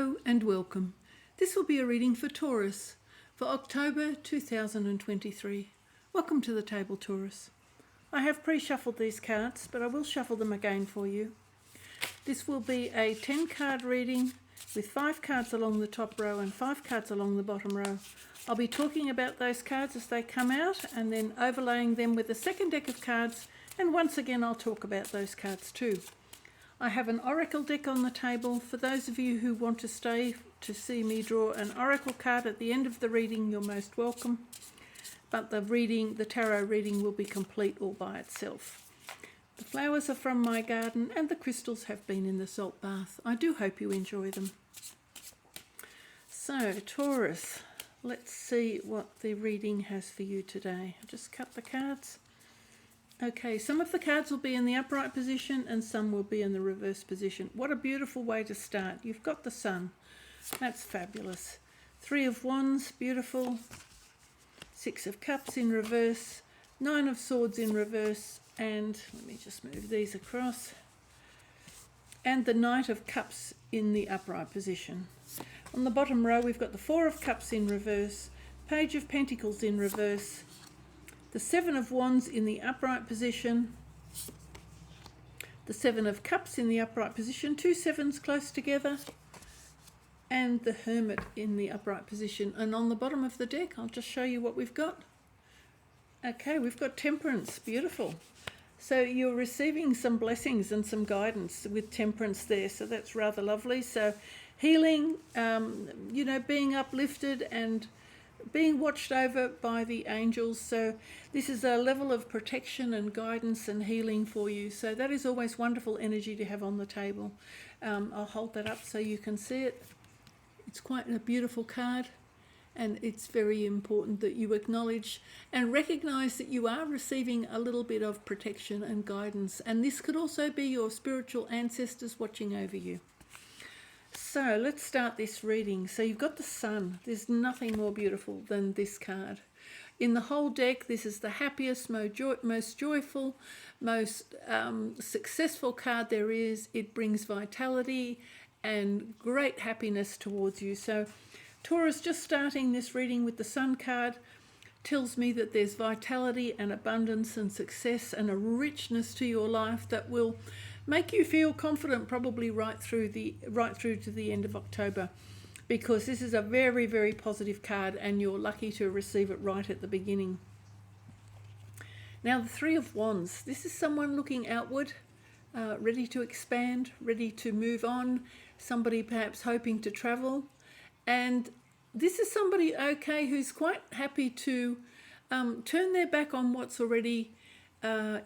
Hello and welcome. This will be a reading for Taurus for October 2023. Welcome to the table, Taurus. I have pre-shuffled these cards, but I will shuffle them again for you. This will be a 10-card reading with 5 cards along the top row and 5 cards along the bottom row. I'll be talking about those cards as they come out and then overlaying them with a second deck of cards, and once again I'll talk about those cards too. I have an oracle deck on the table. For those of you who want to stay to see me draw an oracle card at the end of the reading, you're most welcome. But the tarot reading will be complete all by itself. The flowers are from my garden and the crystals have been in the salt bath. I do hope you enjoy them. So, Taurus, let's see what the reading has for you today. I'll just cut the cards. Okay, some of the cards will be in the upright position and some will be in the reverse position. What a beautiful way to start. You've got the sun. That's fabulous. 3 of Wands, beautiful. 6 of Cups in reverse. 9 of Swords in reverse. And let me just move these across. And the Knight of Cups in the upright position. On the bottom row, we've got the 4 of Cups in reverse. Page of Pentacles in reverse. The 7 of Wands in the upright position, the 7 of Cups in the upright position, 2 sevens close together, and the Hermit in the upright position. And on the bottom of the deck, I'll just show you what we've got. Okay, we've got Temperance, beautiful. So you're receiving some blessings and some guidance with Temperance there, so that's rather lovely. So healing, being uplifted and being watched over by the angels. So this is a level of protection and guidance and healing for you. So that is always wonderful energy to have on the table. I'll hold that up so you can see it. It's quite a beautiful card, and it's very important that you acknowledge and recognize that you are receiving a little bit of protection and guidance. And this could also be your spiritual ancestors watching over you. So let's start this reading. So you've got the sun. There's nothing more beautiful than this card. In the whole deck, this is the happiest, most joyful, most successful card there is. It brings vitality and great happiness towards you. So Taurus, just starting this reading with the sun card tells me that there's vitality and abundance and success and a richness to your life that will make you feel confident probably right through to the end of October, because this is a very, very positive card and you're lucky to receive it right at the beginning. Now the 3 of Wands, this is someone looking outward, ready to expand, ready to move on, somebody perhaps hoping to travel. And this is somebody, who's quite happy to turn their back on what's already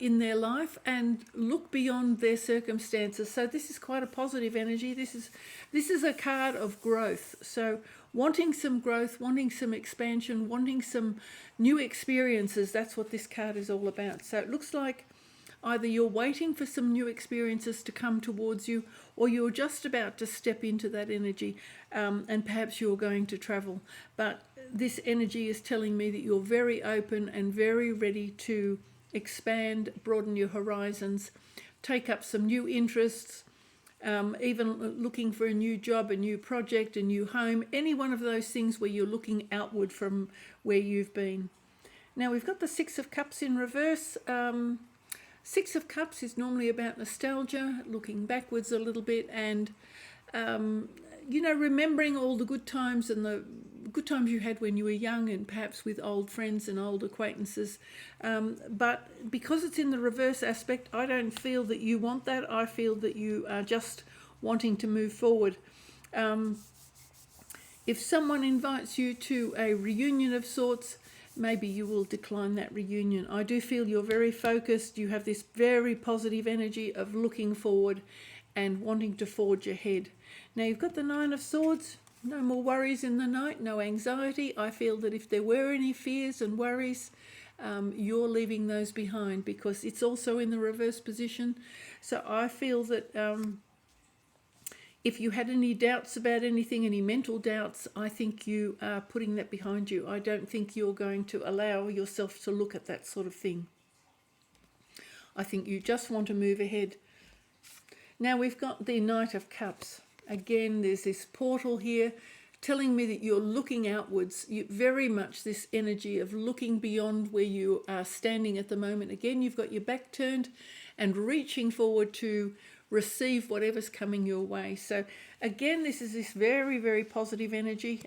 in their life and look beyond their circumstances. So this is quite a positive energy. This is a card of growth. So wanting some growth, wanting some expansion, wanting some new experiences, that's what this card is all about. So it looks like either you're waiting for some new experiences to come towards you, or you're just about to step into that energy, and perhaps you're going to travel. But this energy is telling me that you're very open and very ready to expand, broaden your horizons, take up some new interests, even looking for a new job, a new project, a new home, any one of those things where you're looking outward from where you've been. Now we've got the 6 of Cups in reverse. 6 of Cups is normally about nostalgia, looking backwards a little bit, and remembering all the good times and the good times you had when you were young, and perhaps with old friends and old acquaintances. But because it's in the reverse aspect, I don't feel that you want that. I feel that you are just wanting to move forward. If someone invites you to a reunion of sorts, maybe you will decline that reunion. I do feel you're very focused. You have this very positive energy of looking forward and wanting to forge ahead. Now you've got the 9 of Swords. No more worries in the night, no anxiety. I feel that if there were any fears and worries, you're leaving those behind, because it's also in the reverse position. So I feel that if you had any doubts about anything, any mental doubts, I think you are putting that behind you. I don't think you're going to allow yourself to look at that sort of thing. I think you just want to move ahead. Now we've got the Knight of Cups. Again, there's this portal here telling me that you're looking outwards. You very much this energy of looking beyond where you are standing at the moment. Again, you've got your back turned and reaching forward to receive whatever's coming your way. So again, this is this very, very positive energy.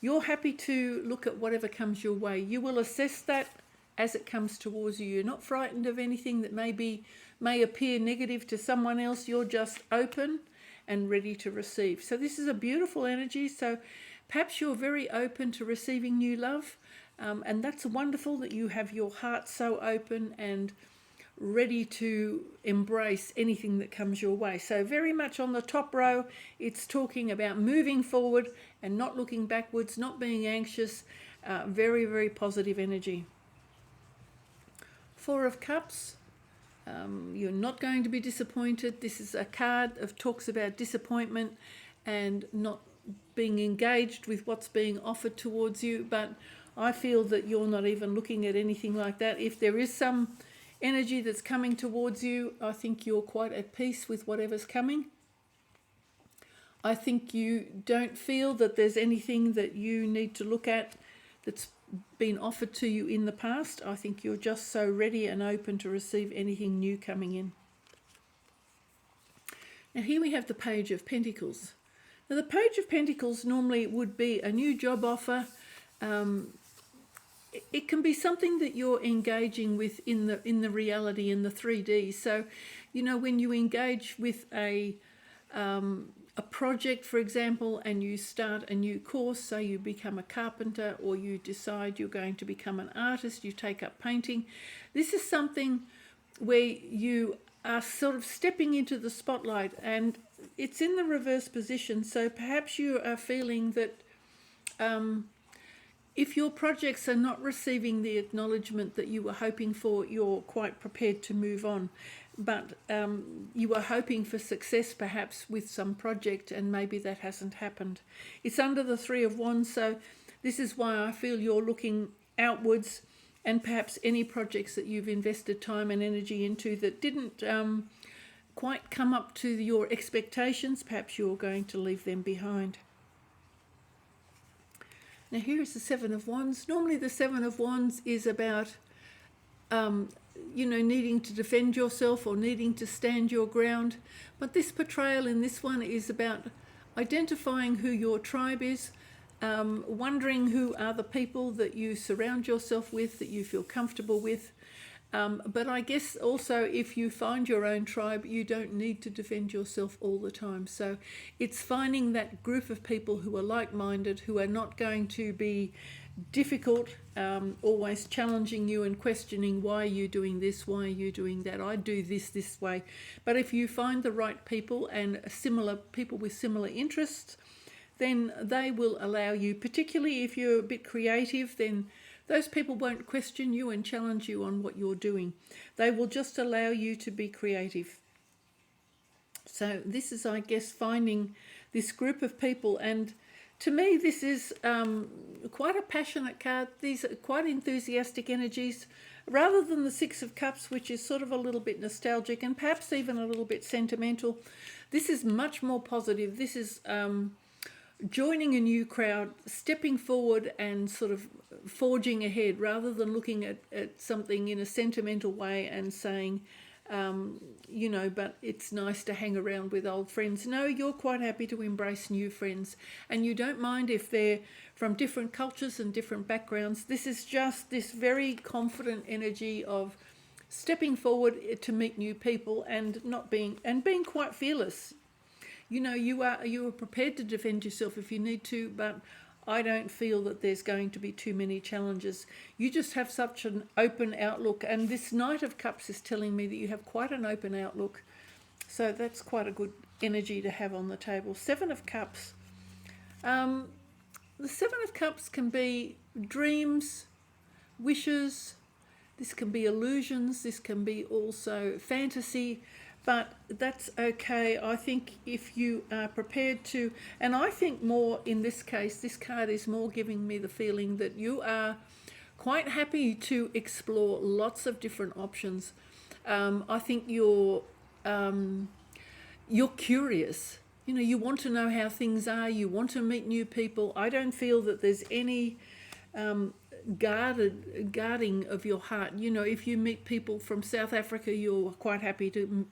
You're happy to look at whatever comes your way. You will assess that as it comes towards you. You're not frightened of anything that may appear negative to someone else. You're just open and ready to receive. So this is a beautiful energy. So perhaps you're very open to receiving new love, and that's wonderful that you have your heart so open and ready to embrace anything that comes your way. So very much on the top row, it's talking about moving forward and not looking backwards, not being anxious. Very, very positive energy. Four of Cups. You're not going to be disappointed. This is a card of talks about disappointment and not being engaged with what's being offered towards you, but I feel that you're not even looking at anything like that. If there is some energy that's coming towards you, I think you're quite at peace with whatever's coming. I think you don't feel that there's anything that you need to look at that's been offered to you in the past. I think you're just so ready and open to receive anything new coming in. Now here we have the Page of Pentacles. Now the Page of Pentacles normally would be a new job offer. It can be something that you're engaging with in the reality, in the 3D. So, you know, when you engage with a project, for example, and you start a new course, say you become a carpenter or you decide you're going to become an artist, you take up painting. This is something where you are sort of stepping into the spotlight, and it's in the reverse position. So perhaps you are feeling that if your projects are not receiving the acknowledgement that you were hoping for, you're quite prepared to move on. But you were hoping for success perhaps with some project, and maybe that hasn't happened. It's under the Three of Wands, so this is why I feel you're looking outwards, and perhaps any projects that you've invested time and energy into that didn't quite come up to your expectations, perhaps you're going to leave them behind. Now here is the Seven of Wands. Normally the Seven of Wands is about needing to defend yourself or needing to stand your ground. But this portrayal in this one is about identifying who your tribe is, wondering who are the people that you surround yourself with, that you feel comfortable with. But I guess also if you find your own tribe, you don't need to defend yourself all the time. So it's finding that group of people who are like-minded, who are not going to be difficult, always challenging you and questioning, why are you doing this, why are you doing that, I do this way. But if you find the right people and similar people with similar interests, then they will allow you, particularly if you're a bit creative, then those people won't question you and challenge you on what you're doing. They will just allow you to be creative. So this is, I guess, finding this group of people. And to me, this is quite a passionate card. These are quite enthusiastic energies, rather than the Six of Cups, which is sort of a little bit nostalgic and perhaps even a little bit sentimental. This is much more positive. This is joining a new crowd, stepping forward and sort of forging ahead, rather than looking at something in a sentimental way and saying, but it's nice to hang around with old friends. No, you're quite happy to embrace new friends, and you don't mind if they're from different cultures and different backgrounds. This is just this very confident energy of stepping forward to meet new people and being quite fearless. You are prepared to defend yourself if you need to, but I don't feel that there's going to be too many challenges. You just have such an open outlook, and this Knight of Cups is telling me that you have quite an open outlook. So that's quite a good energy to have on the table. Seven of Cups. The Seven of Cups can be dreams, wishes. This can be illusions. This can be also fantasy. But that's okay. I think if you are prepared to, and I think more in this case, this card is more giving me the feeling that you are quite happy to explore lots of different options. I think you're curious. you know, you want to know how things are, you want to meet new people. I don't feel that there's any guarding of your heart. You know, if you meet people from South Africa, you're quite happy to,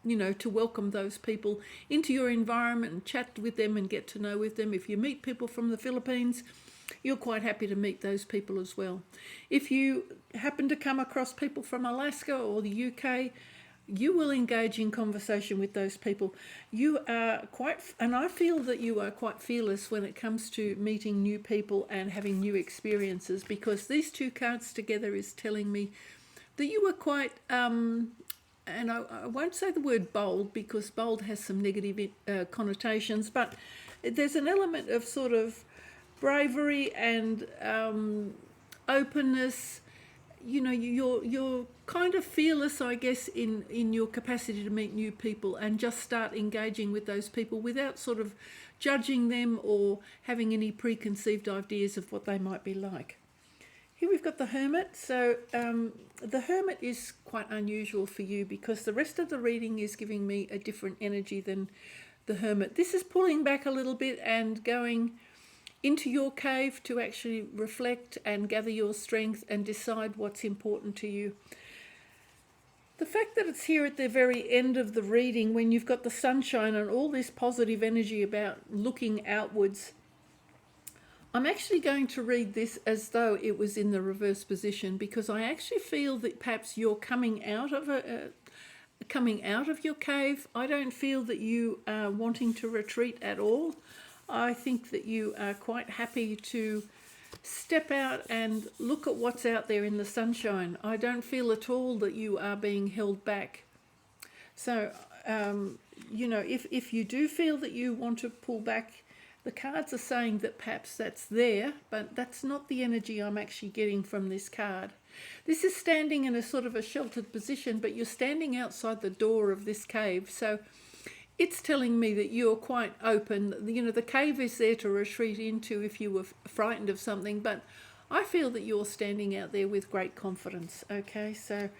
you know, to welcome those people into your environment and chat with them and get to know with them. If you meet people from the Philippines, you're quite happy to meet those people as well. If you happen to come across people from Alaska or the UK, you will engage in conversation with those people. You are quite, and I feel that you are quite fearless when it comes to meeting new people and having new experiences, because these two cards together is telling me that you were quite, and I won't say the word bold because bold has some negative connotations, but there's an element of sort of bravery and openness. You know, you're kind of fearless, I guess, in your capacity to meet new people and just start engaging with those people without sort of judging them or having any preconceived ideas of what they might be like. Here we've got the Hermit. So the Hermit is quite unusual for you because the rest of the reading is giving me a different energy than the Hermit. This is pulling back a little bit and going into your cave to actually reflect and gather your strength and decide what's important to you. The fact that it's here at the very end of the reading when you've got the sunshine and all this positive energy about looking outwards, I'm actually going to read this as though it was in the reverse position, because I actually feel that perhaps you're coming out of your cave. I don't feel that you are wanting to retreat at all. I think that you are quite happy to step out and look at what's out there in the sunshine. I don't feel at all that you are being held back. So, you know, if you do feel that you want to pull back, the cards are saying that perhaps that's there, but that's not the energy I'm actually getting from this card. This is standing in a sort of a sheltered position, but you're standing outside the door of this cave. So it's telling me that you're quite open. You know, the cave is there to retreat into if you were frightened of something, but I feel that you're standing out there with great confidence. Okay, so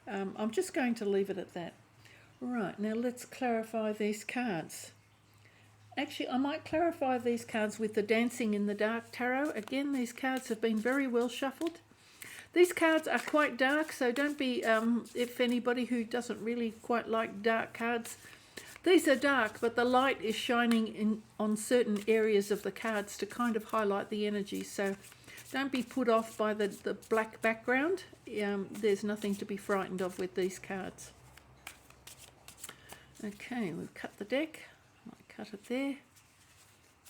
I'm just going to leave it at that. Right, now let's clarify these cards. Actually, I might clarify these cards with the Dancing in the Dark Tarot. Again, these cards have been very well shuffled. These cards are quite dark, so don't be, if anybody who doesn't really quite like dark cards, these are dark, but the light is shining in on certain areas of the cards to kind of highlight the energy. So don't be put off by the black background. There's nothing to be frightened of with these cards. Okay, we've cut the deck. Might cut it there.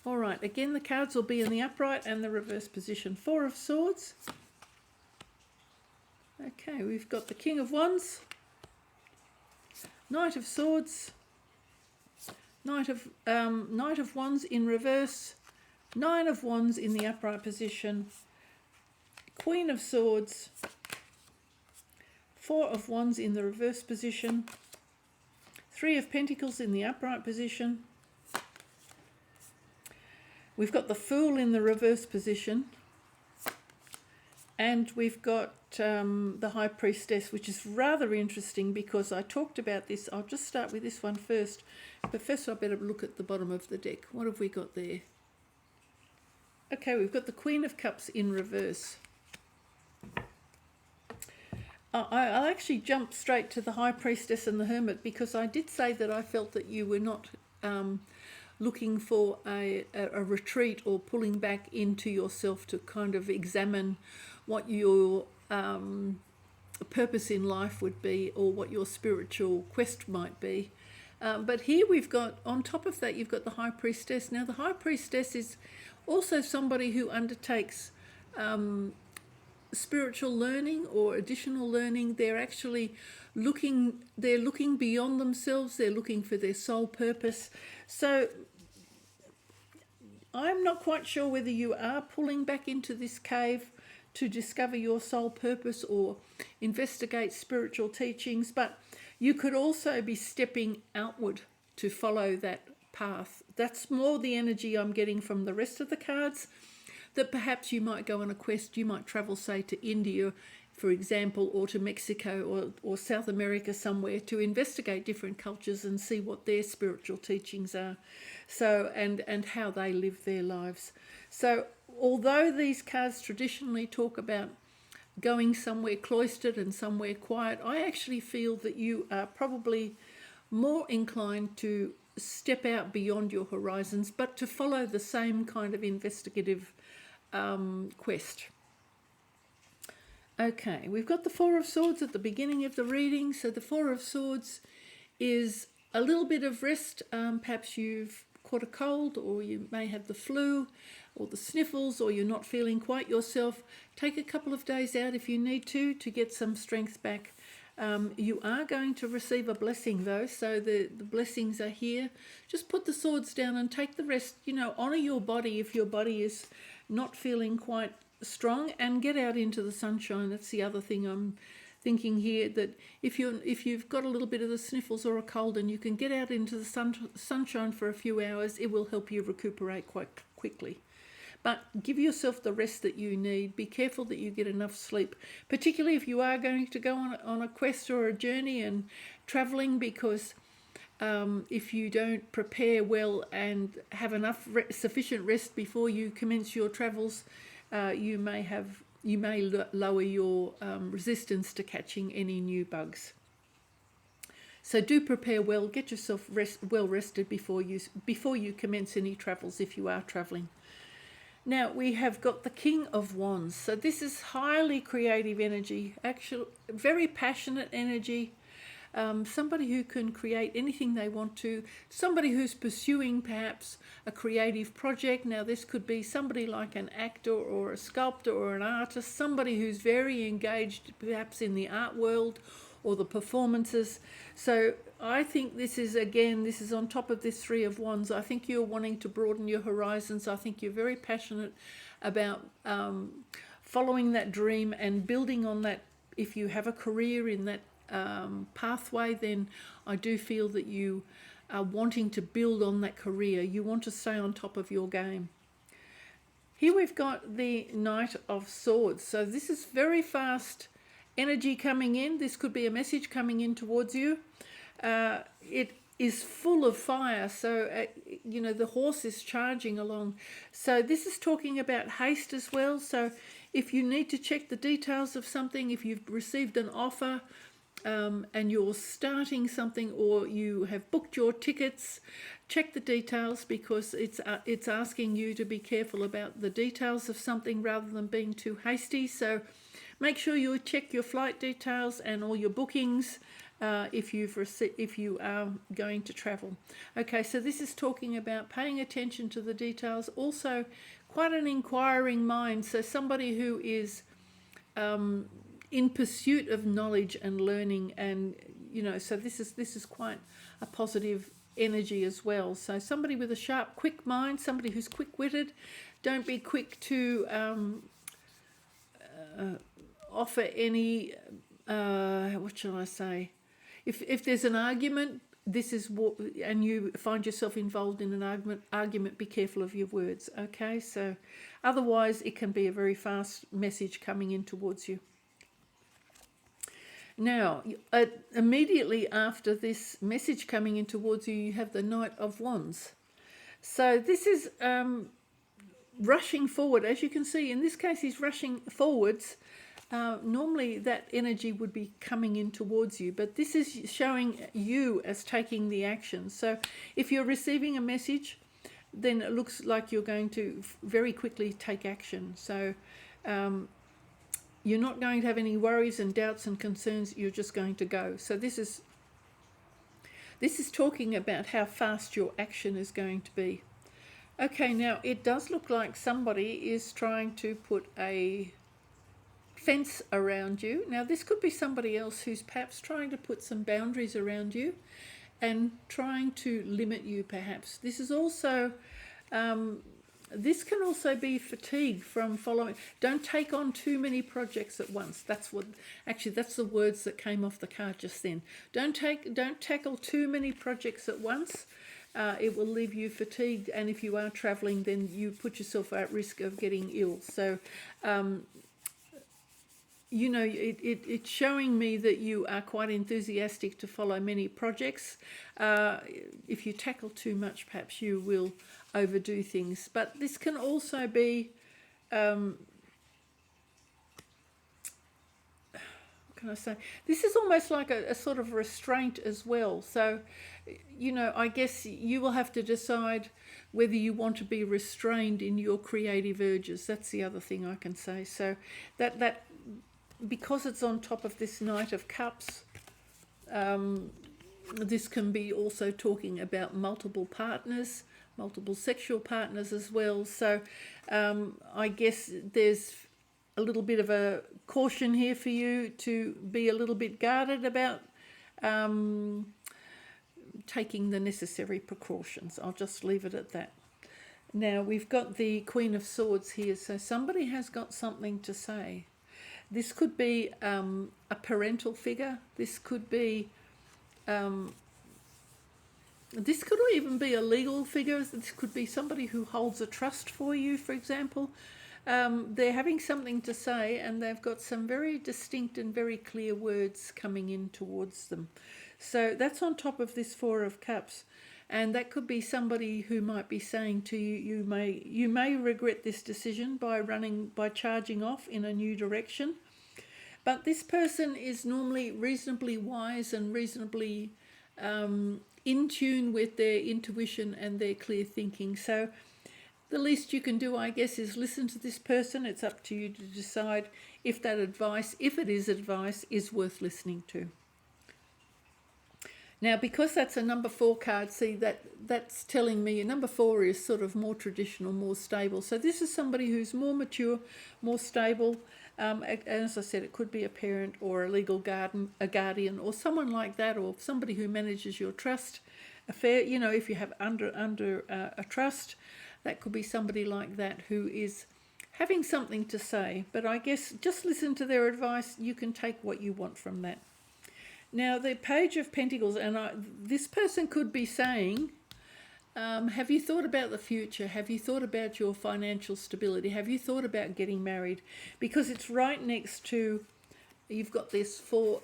All right, again, the cards will be in the upright and the reverse position. Four of Swords. Okay, we've got the King of Wands, Knight of Swords, Knight of Wands in reverse, Nine of Wands in the upright position, Queen of Swords, Four of Wands in the reverse position, Three of Pentacles in the upright position. We've got the Fool in the reverse position, and we've got the High Priestess, which is rather interesting because I talked about this. I'll just start with this one first. But first I better look at the bottom of the deck. What have we got there? Okay, we've got the Queen of Cups in reverse. I'll actually jump straight to the High Priestess and the Hermit, because I did say that I felt that you were not looking for a retreat or pulling back into yourself to kind of examine what your purpose in life would be or what your spiritual quest might be. But here we've got, on top of that, you've got the High Priestess. Now, the High Priestess is also somebody who undertakes spiritual learning or additional learning. They're actually looking beyond themselves. They're looking for their soul purpose. So I'm not quite sure whether you are pulling back into this cave to discover your soul purpose or investigate spiritual teachings, but you could also be stepping outward to follow that path. That's more the energy I'm getting from the rest of the cards, that perhaps you might go on a quest. You might travel, say, to India for example, or to Mexico or South America somewhere to investigate different cultures and see what their spiritual teachings are, so and how they live their lives. So although these cards traditionally talk about going somewhere cloistered and somewhere quiet, I actually feel that you are probably more inclined to step out beyond your horizons, but to follow the same kind of investigative quest. Okay, we've got the Four of Swords at the beginning of the reading. So the Four of Swords is a little bit of rest. Perhaps you've caught a cold, or you may have the flu or the sniffles, or you're not feeling quite yourself. Take a couple of days out if you need to get some strength back. You are going to receive a blessing though, so the blessings are here. Just put the swords down and take the rest. Honour your body if your body is not feeling quite strong, and get out into the sunshine. That's the other thing I'm thinking here, that if you've got a little bit of the sniffles or a cold and you can get out into the sunshine for a few hours, it will help you recuperate quite quickly. But give yourself the rest that you need. Be careful that you get enough sleep, particularly if you are going to go on a quest or a journey and travelling, because if you don't prepare well and have enough sufficient rest before you commence your travels, you may lower your resistance to catching any new bugs. So do prepare well. Get yourself well rested before you commence any travels if you are travelling. Now we have got the King of Wands. So this is highly creative energy, actually very passionate energy. Somebody who can create anything they want to, somebody who's pursuing perhaps a creative project. Now this could be somebody like an actor or a sculptor or an artist, somebody who's very engaged perhaps in the art world or the performances. So I think this is on top of this Three of Wands. I think you're wanting to broaden your horizons. I think you're very passionate about following that dream and building on that. If you have a career in that pathway, then I do feel that you are wanting to build on that career. You want to stay on top of your game. Here we've got the Knight of Swords. So this is very fast energy coming in. This could be a message coming in towards you. It is full of fire, so the horse is charging along. So this is talking about haste as well. So if you need to check the details of something, if you've received an offer and you're starting something, or you have booked your tickets, check the details, because it's asking you to be careful about the details of something rather than being too hasty. So make sure you check your flight details and all your bookings if you are going to travel. Okay, so this is talking about paying attention to the details. Also, quite an inquiring mind. So somebody who is in pursuit of knowledge and learning, and so this is quite a positive energy as well. So somebody with a sharp, quick mind, somebody who's quick-witted. Don't be quick to offer any what shall I say, if there's an argument, and you find yourself involved in an argument, be careful of your words. Okay, so otherwise it can be a very fast message coming in towards you. Now, immediately after this message coming in towards you, you have the Knight of Wands. So this is rushing forward. As you can see, in this case, he's rushing forwards. Normally that energy would be coming in towards you, but this is showing you as taking the action. So if you're receiving a message, then it looks like you're going to very quickly take action. So you're not going to have any worries and doubts and concerns. You're just going to go. So this is talking about how fast your action is going to be. Okay, now it does look like somebody is trying to put a fence around you. Now this could be somebody else who's perhaps trying to put some boundaries around you and trying to limit you perhaps. This is also this can also be fatigue from following. Don't take on too many projects at once. That's the words that came off the card just then. Don't tackle too many projects at once. It will leave you fatigued, and if you are traveling, then you put yourself at risk of getting ill. So you know, it's showing me that you are quite enthusiastic to follow many projects. If you tackle too much, perhaps you will overdo things. But this can also be, what can I say? This is almost like a sort of restraint as well. So, you know, I guess you will have to decide whether you want to be restrained in your creative urges. That's the other thing I can say. So that because it's on top of this Knight of Cups, this can be also talking about multiple partners, multiple sexual partners as well. So I guess there's a little bit of a caution here for you to be a little bit guarded about taking the necessary precautions. I'll just leave it at that. Now we've got the Queen of Swords here, so somebody has got something to say. This could be a parental figure. This could be, this could even be a legal figure. This could be somebody who holds a trust for you, for example. They're having something to say, and they've got some very distinct and very clear words coming in towards them. So that's on top of this Four of Cups. And that could be somebody who might be saying to you, you may regret this decision by charging off in a new direction. But this person is normally reasonably wise and reasonably in tune with their intuition and their clear thinking. So the least you can do, I guess, is listen to this person. It's up to you to decide if that advice, if it is advice, is worth listening to. Now, because that's a number 4 card, see, that's telling me number 4 is sort of more traditional, more stable. So this is somebody who's more mature, more stable. As I said, it could be a parent or a legal guardian or someone like that, or somebody who manages your trust affair. You know, if you have under a trust, that could be somebody like that who is having something to say. But I guess just listen to their advice. You can take what you want from that. Now, the Page of Pentacles, and this person could be saying, have you thought about the future? Have you thought about your financial stability? Have you thought about getting married? Because it's right next to, you've got this 4,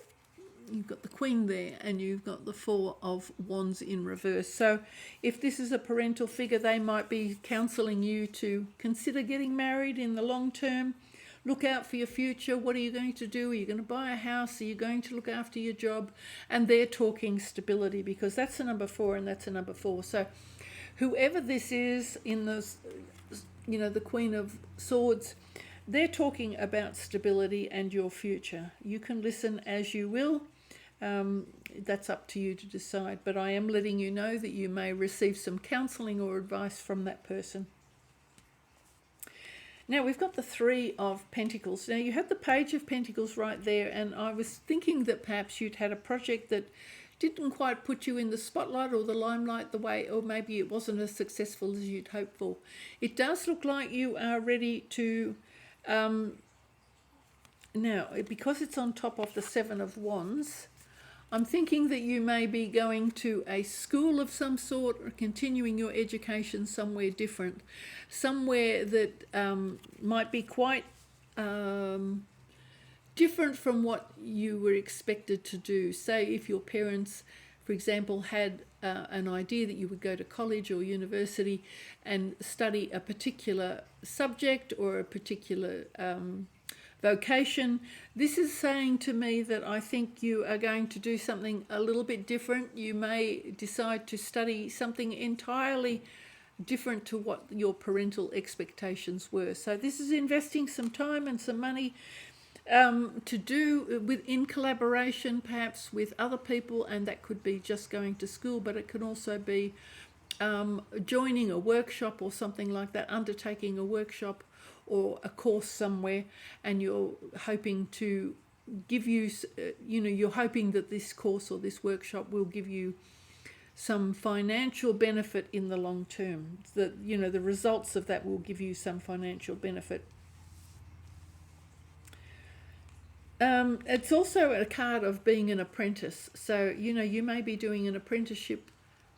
you've got the Queen there, and you've got the 4 of Wands in reverse. So if this is a parental figure, they might be counselling you to consider getting married in the long term. Look out for your future. What are you going to do? Are you going to buy a house? Are you going to look after your job? And they're talking stability, because that's a number 4 and that's a number 4. So whoever this is in this, you know, the Queen of Swords, they're talking about stability and your future. You can listen as you will. That's up to you to decide. But I am letting you know that you may receive some counselling or advice from that person. Now we've got the 3 of Pentacles. Now you have the Page of Pentacles right there, and I was thinking that perhaps you'd had a project that didn't quite put you in the spotlight or the limelight the way, or maybe it wasn't as successful as you'd hoped for. It does look like you are ready to, now because it's on top of the 7 of Wands, I'm thinking that you may be going to a school of some sort or continuing your education somewhere different, somewhere that might be quite different from what you were expected to do. Say if your parents, for example, had an idea that you would go to college or university and study a particular subject or a particular vocation. This is saying to me that I think you are going to do something a little bit different. You may decide to study something entirely different to what your parental expectations were. So this is investing some time and some money to do in collaboration perhaps with other people, and that could be just going to school, but it can also be joining a workshop or something like that, undertaking a workshop or a course somewhere, and you're hoping to give you, you're hoping that this course or this workshop will give you some financial benefit in the long term. That, the results of that will give you some financial benefit. It's also a card of being an apprentice. So, you may be doing an apprenticeship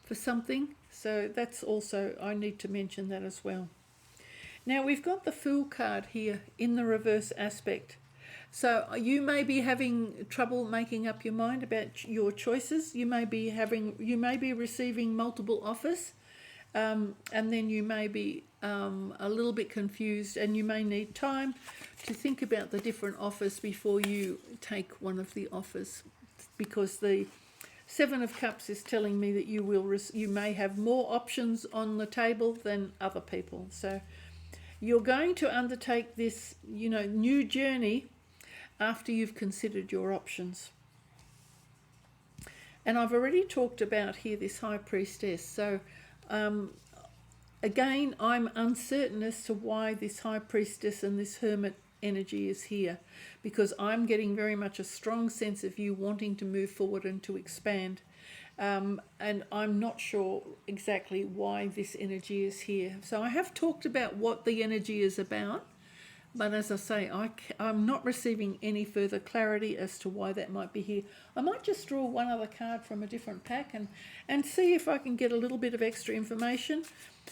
for something. So that's also, I need to mention that as well. Now we've got the Fool card here in the reverse aspect. So you may be having trouble making up your mind about your choices. You may be receiving multiple offers, and then you may be a little bit confused, and you may need time to think about the different offers before you take one of the offers, because the Seven of Cups is telling me that you may have more options on the table than other people. So you're going to undertake this, new journey after you've considered your options. And I've already talked about here this High Priestess. So again, I'm uncertain as to why this High Priestess and this Hermit energy is here, because I'm getting very much a strong sense of you wanting to move forward and to expand. And I'm not sure exactly why this energy is here. So I have talked about what the energy is about, but as I say, I'm not receiving any further clarity as to why that might be here. I might just draw one other card from a different pack and see if I can get a little bit of extra information,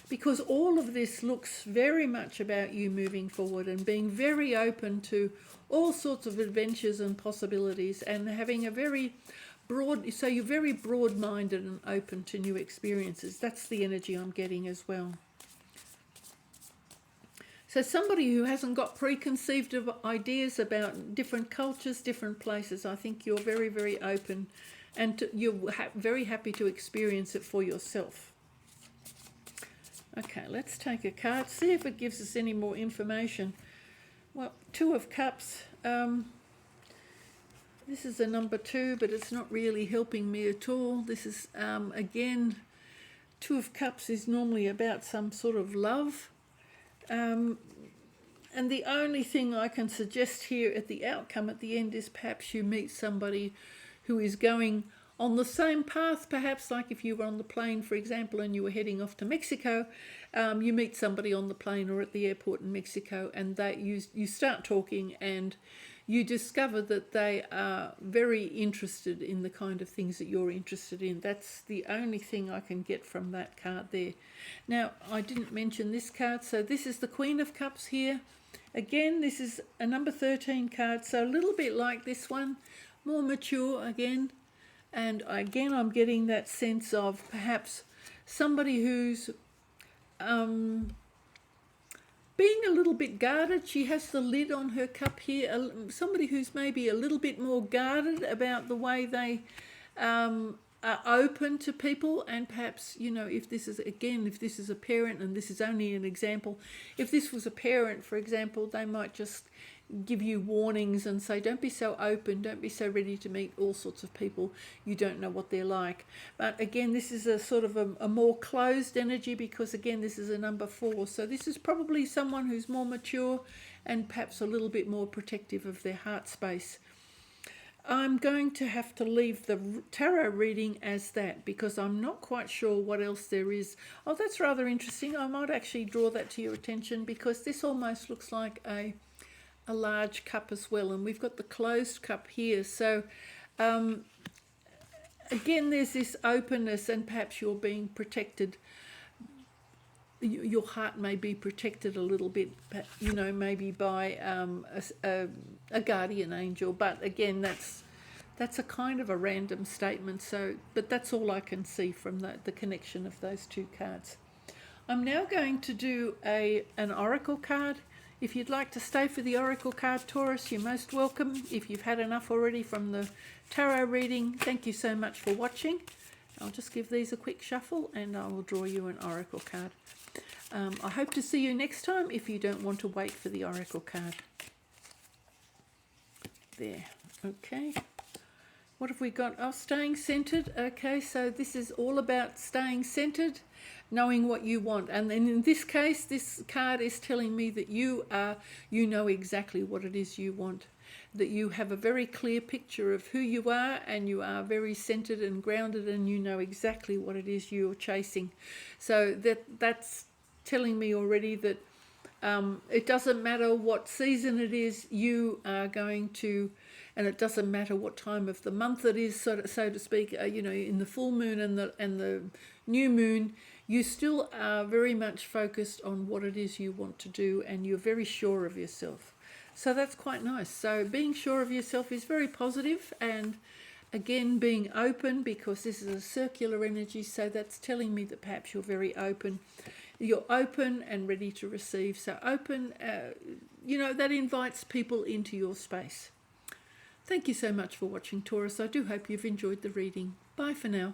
because all of this looks very much about you moving forward and being very open to all sorts of adventures and possibilities, and having a very broad, so you're very broad-minded and open to new experiences. That's the energy I'm getting as well. So somebody who hasn't got preconceived ideas about different cultures, different places, I think you're very, very open, and you're very happy to experience it for yourself. Okay, let's take a card, see if it gives us any more information. Well, Two of Cups. This is a number 2, but it's not really helping me at all. This is, again, Two of Cups is normally about some sort of love. And the only thing I can suggest here at the outcome at the end is perhaps you meet somebody who is going on the same path, perhaps like if you were on the plane, for example, and you were heading off to Mexico, you meet somebody on the plane or at the airport in Mexico, and you start talking, and you discover that they are very interested in the kind of things that you're interested in. That's the only thing I can get from that card there. Now, I didn't mention this card, so this is the Queen of Cups here. Again, this is a number 13 card, so a little bit like this one, more mature again. And again, I'm getting that sense of perhaps somebody who's being a little bit guarded. She has the lid on her cup here. Somebody who's maybe a little bit more guarded about the way they are open to people. And perhaps, if this is a parent, and this is only an example, if this was a parent, for example, they might just give you warnings and say, don't be so open, don't be so ready to meet all sorts of people, you don't know what they're like. But again, this is a sort of a more closed energy, because again, this is a number 4, so this is probably someone who's more mature and perhaps a little bit more protective of their heart space. I'm going to have to leave the tarot reading as that, because I'm not quite sure what else there is. Oh, that's rather interesting. I might actually draw that to your attention, because this almost looks like a large cup as well, and we've got the closed cup here. So again, there's this openness, and perhaps you're being protected. Your heart may be protected a little bit, maybe by a guardian angel. But again, that's a kind of a random statement. So, but that's all I can see from the connection of those two cards. I'm now going to do an oracle card. If you'd like to stay for the oracle card, Taurus, you're most welcome. If you've had enough already from the tarot reading, thank you so much for watching. I'll just give these a quick shuffle, and I will draw you an oracle card. I hope to see you next time if you don't want to wait for the oracle card. There. Okay. What have we got? Oh, staying centered. Okay, so this is all about staying centered, knowing what you want. And then in this case, this card is telling me that you know exactly what it is you want, that you have a very clear picture of who you are, and you are very centered and grounded, and you know exactly what it is you're chasing. So that's telling me already that it doesn't matter what season it is, you are going to, and it doesn't matter what time of the month it is, so to speak, in the full moon and the new moon, you still are very much focused on what it is you want to do, and you're very sure of yourself. So that's quite nice. So being sure of yourself is very positive, and again, being open, because this is a circular energy, so that's telling me that perhaps you're very open. You're open and ready to receive. So open, that invites people into your space. Thank you so much for watching, Taurus. I do hope you've enjoyed the reading. Bye for now.